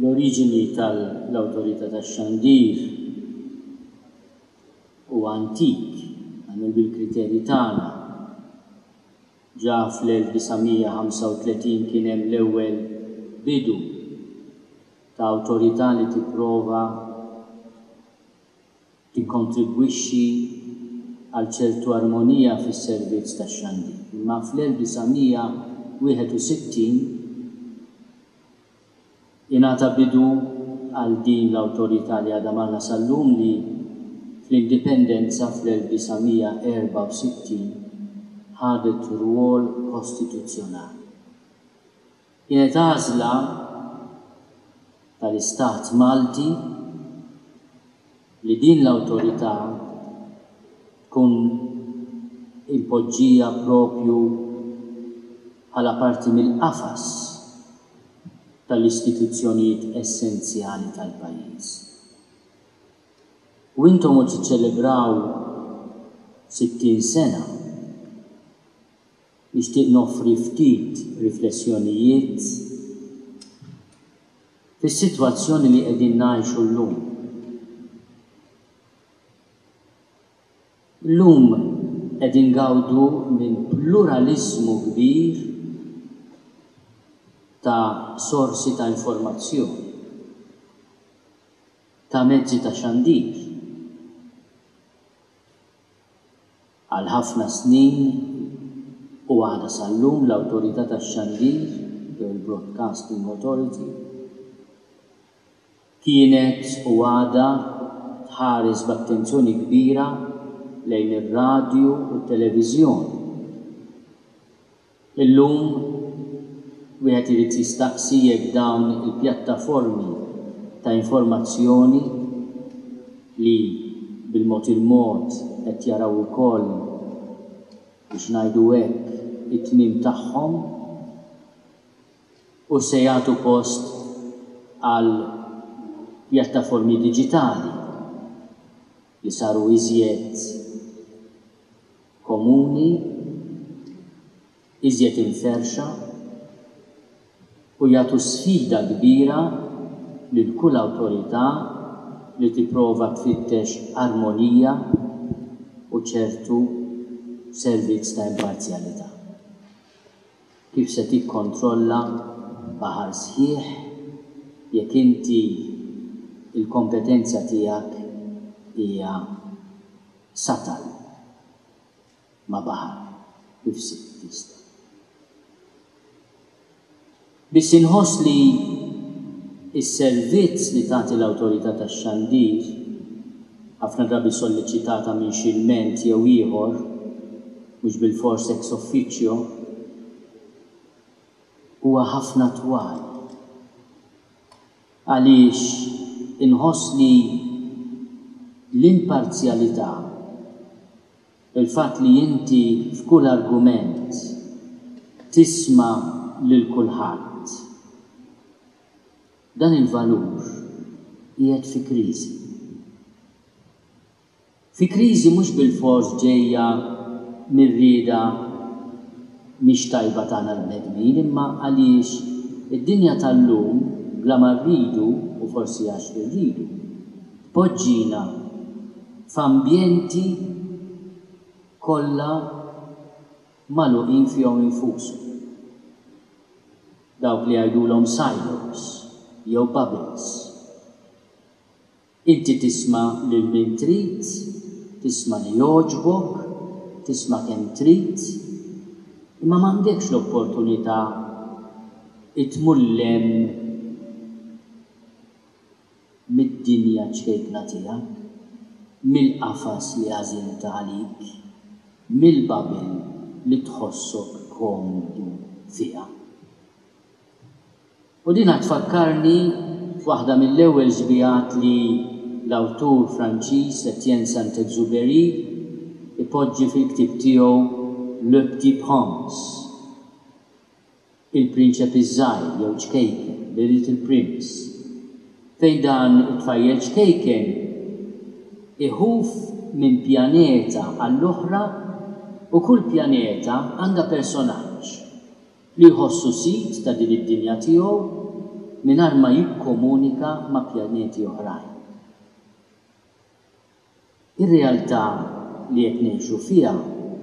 L-oriġini tal-awtorità tax-Xandir huwa antik, għamil bil-kriterji tagħna. Ġa fl-1935 kien hemm l-ewwel bidu ta' awtorità li tipprova tikkontribwixxi għal ċertu armonija fis-servizz tax-Xandir. Imma fl-1961 ingħata bidu għal din l-awtorità li għadha magħna sal-lum li fl-indipendenza fl-1964 ħadet rwol kostituzzjonali. Kienet għażla tal-Istat Malti li din l-awtorità tkun il-poġġija propju bħala parti mill-qafas tal-istituzzjonijiet essenzjali tal-pajjiż. U intom qed tiċċelebraw 60 sena nixtieq noffri ftit riflessjonijiet fis-sitwazzjoni li qegħdin ngħixu llum. Llum qegħdin ngawdu minn pluraliżmu kbir ta' sorsi ta' informazzjoni, ta' mezzi ta' xandir. Għal ħafna snin u għada sal-lum l-Awtorità tax-Xandir, il-Broadcasting Authority, kienet u għada tħares b'attenzjoni kbira lejn ir-radju u t-televiżjoni. Illum wieħed irid jistaqsi jekk dawn il-pjattaformi ta' informazzjoni li bil-mod il-mod qed jaraw ukoll biex ngħidu hekk it-tmiem tagħhom u se jagħtu post għal pjattaformi diġitali li saru iżjed komuni, iżjed inferxa u jagħtu sfida kbira lil kull awtorità li tipprova tfittex armonija u ċertu servizz ta' imparzjalità. Kif se tikkontrolla baħar sħiħ jekk inti il-kompetenza tiegħek hija satal ma' baħar kif se tista'. Biex inħoss li is-servizz li tagħti l-Awtorità tax-Xandir ħafna drabi solliċitata minn xi ilment jew ieħor mhux bil-fors ex officio huwa ħafna twal. Għaliex inħoss li l-imparzjalità, il-fatt li inti f'kull argument tisma' lil kulħadd, dan il-valur qiegħed fi kriżi. Fi kriżi mhux bil-fors ġejja mir-rieda mhix tajba tagħna l-bnedmin, imma għaliex id-dinja tal-lum bla ma rridu u forsi għax irridu tpoġġina f'ambjenti kollha magħluqin fihom infushom. Dawk li jgħidulhom silos jew bubbles. Inti tisma' lil min trid, tisma' li jogħġbok, tisma' kemm trid, imma m'għandekx l-opportunità itmullem mid-dinja ċkejkna tiegħek, mill-qafas li għażilta għalik, mill-bubble li tħossok komdu fiha. U din tfakkarni f'waħda mill-ewwel ġbijat li l-awtur Franċiż Etienne Saint-Exupéry ipoġġi fil-ktieb tiegħu Le Petit Prince, il-prinċep iż-żgħir jew ċkejken, The Little Prince, fejn dan it-tfajjel ċkejken iħuf minn pjaneta għall-oħra u kull pjaneta għandha personaġġ li jħossu sit ta' din id-dinja tiegħu mingħajr ma jikkomunika ma' pjaneti oħrajn. Ir-realtà li qed ngħixu fiha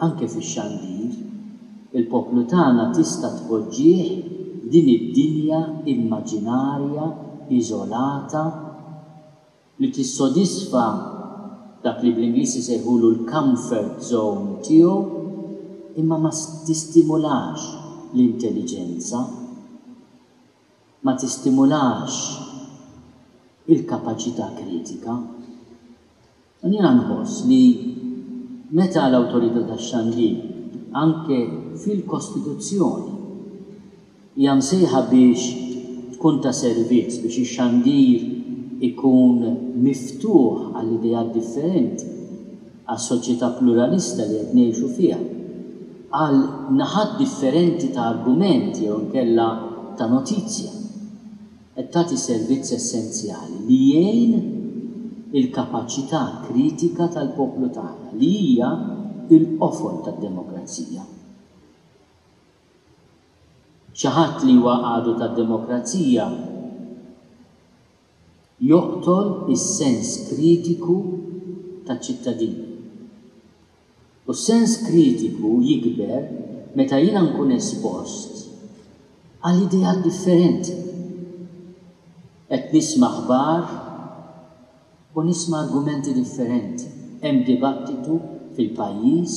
anke fix-Xandir, il-poplu tagħna tista' tpoġġih f'din id-dinja immaġinarja, iżolata, li tissodisfa dak li bl-Ingliż isejħulu l-comfort zone tiegħu, imma ma tistimulax l-intelligenza, ma tistimulax il-kapaċità kritika. Jiena nħoss li meta l-awtorità tax-Xandir anke fil-Kostituzzjoni hija msejħa biex tkun ta' servizz biex ix-Xandir ikun miftuħ għal idejat differenti, għas soċjetà pluralista li qed ngħixu fiha, għal naħat differenti ta' argumenti jew inkella ta' notizja, qed tagħti servizz essenzjali li jgħin il-kapaċità kritika tal-poplu tagħna li hija l-qofol tad-demokrazija. Xi ħadd li huwa għadu tad-demokrazija joqtol is-sens kritiku taċ-ċittadini. U s-sens kritiku jikber meta jiena nkun espost għal idejat differenti. Qed nisma' aħbar u nisma' argumenti differenti. Hemm dibattitu fil-pajjiż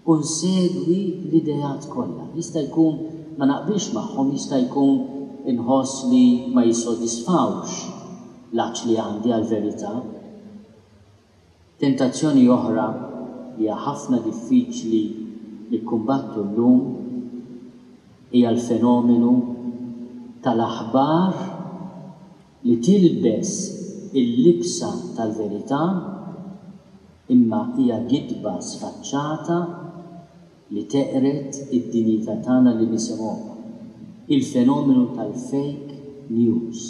u nsegwi l-idejat kollha. Jista' jkun ma naqbilx magħhom, jista' jkun inħoss li ma jissodisfawx l-għaġġ li għandi għall-verità. Tentazzjoni oħra li hija ħafna diffiċli li kkumbattu llum hija l-fenomenu tal-aħbar li tilbes il-libsa tal-verità imma hija gidba sfaċċata li teqret id-dinjità tagħna li nisimgħuha. Il-fenomenu tal-fake news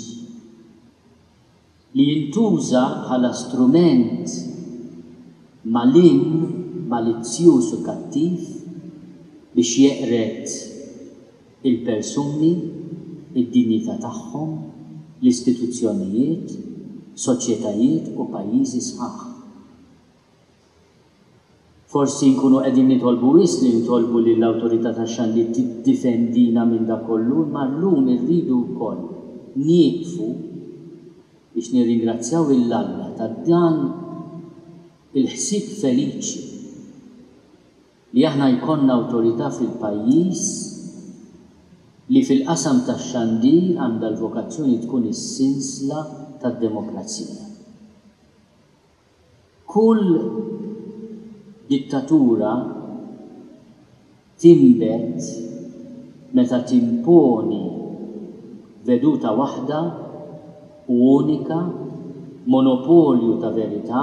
li jintuża bħala strument malign, malizzjuż u kattiv biex jeqret il-persuni, id-dinjità tagħhom, l-istituzzjonijiet, soċjetajiet u pajjiżi sħaħ. Forsi nkunu qegħdin nitolbu li nitolbu lill-awtorità tax-Xandir tiddifendina minn dak kollu, ma llum irridu wkoll nieqfu biex nirringrazzjaw il-Alla ta' dan il-ħsieb feliċi li aħna jkollna awtorità fil-pajjiż li fil-qasam tax-Xandir għandha l-vokazzjoni tkun is-sinsla tad-demokrazija. Kull dittatura timbet meta timponi veduta waħda u unika, monopolju ta' verità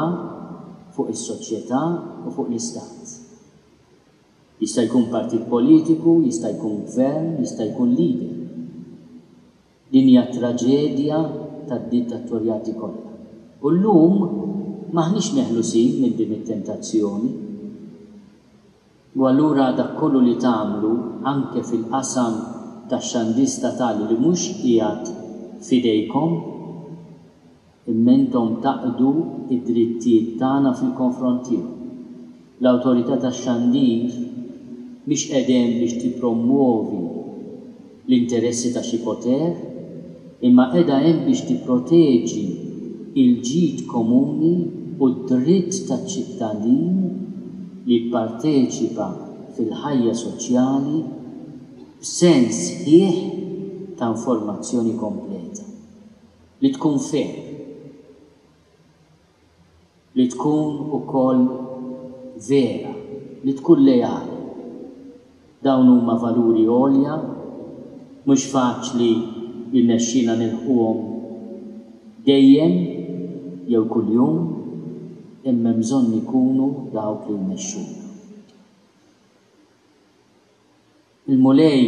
fuq is-soċjetà u fuq l-istat. Jista' jkun partit politiku, jista' jkun gvern, jista' jkun lider. Din hija traġedja tad-dittatorjati kollha. U llum maħniex meħlusin minn din it-tentazzjoni. U allura dak kollu li tagħmlu anke fil-qasam tax-Xandir statali li mhux qiegħed f'idejkom, immentom taqdu id-drittijiet tagħna fil-konfront tiegħu. L-awtorità tax-Xandir mhix qegħdin biex tippromuovi l-interessi ta' xi poter, imma qiegħda hemm biex tipproteġi il-ġid komuni u d-dritt taċ-ċittadin li jipparteċipa fil-ħajja soċjali b'sens sħiħ ta' informazzjoni kompleta. Li tkun fair, li tkun ukoll vera, li tkun lejali. Dawn huma valuri għolja, mhux faċli li nnexxina nilħuhom dejjem jew kuljum, imma bżonn ikunu dawk li jmexxuna. Il-mulej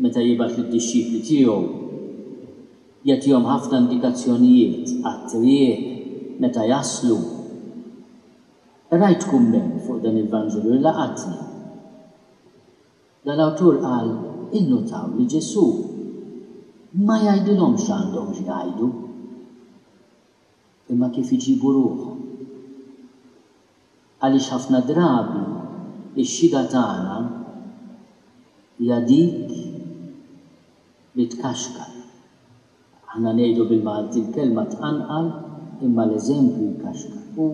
meta jibgħat lid-dixxipli tiegħu jagħtihom ħafna indikazzjonijiet għat-triq meta jaslu. Rajt kumment fuq dan il-Vanġelu li laqatni. Dal-awtur qal innutaw li Ġesu ma jgħidilhomx għandhom x'jgħidu, imma kif iġibu ruħhom. Għaliex ħafna drabi ix-xhieda tagħna hija dik li tkaxkar. Aħna ngħidu bil-Malti l-kelma tqanqal imma l-eżempju jkaxkar. U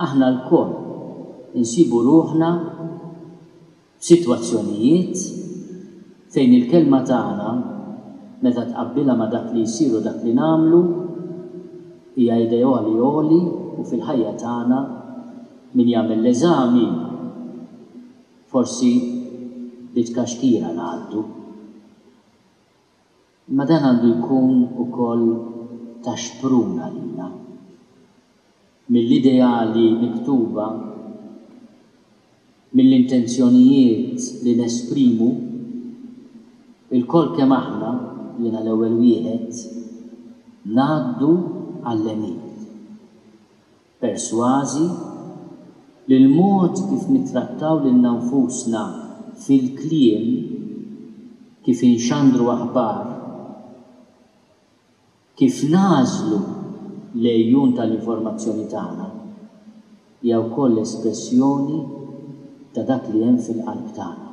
aħna l-koll insibu ruħna f'sitwazzjonijiet fejn il-kelma tagħna meta tqabbilha ma' dak li jsiru dak li nagħmlu hija ideali għoli u fil-ħajja tagħna min jagħmel l-eżami forsi bit-kaxkira ngħaddu. Ma dan għandu jkun ukoll ta' xpruna lina. Mill-ideali miktuba, mill-intenzjonijiet li nesprimu, il-kol kemm aħna jiena l-ewwel wieħed ngħaddu għall-emil. Persważi li l-mod kif nittrattaw lil nfusna fil-kliem kif inxandru aħbar, kif nażlu l-ejjun tal-informazzjoni tagħna hija wkoll espressjoni ta' dak li hemm fil-qalb tagħna.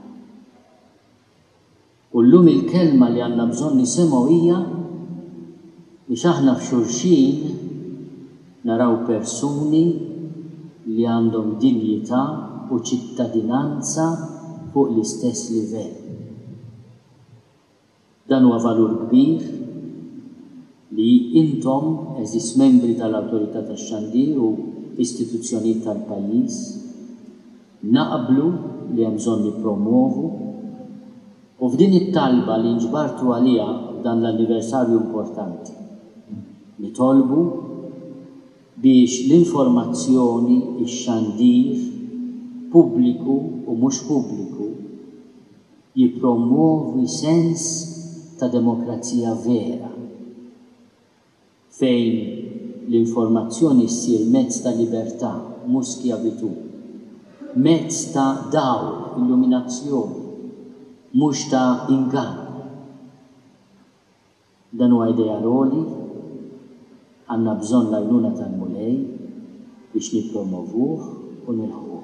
U llum il-kelma li għandna bżonn nisimgħu hija biex aħna f'xulxin naraw persuni li għandhom dinjità u ċittadinanza fuq l-istess livell. Dan huwa valur kbir li intom eżis membri tal-Awtorità tax-Xandir u istituzzjonijiet tal-pajjiż naqblu li hemm bżonn nippromovu u f'din it-talba li nġbartu għaliha dan l-anniversarju importanti nitolbu biex l-informazzjoni, ix-xandir, pubbliku u mhux pubbliku jippromovi sens ta' demokrazija vera fejn l-informazzjoni ssir mezz ta' libertà, mhux skjavitu, mezz ta' dawl, illuminazzjoni, mhux ta' ingann. Dan huwa idealoli għandna bżonn l-għajnuna tal-mulej biex nippromovuh u nilħuh.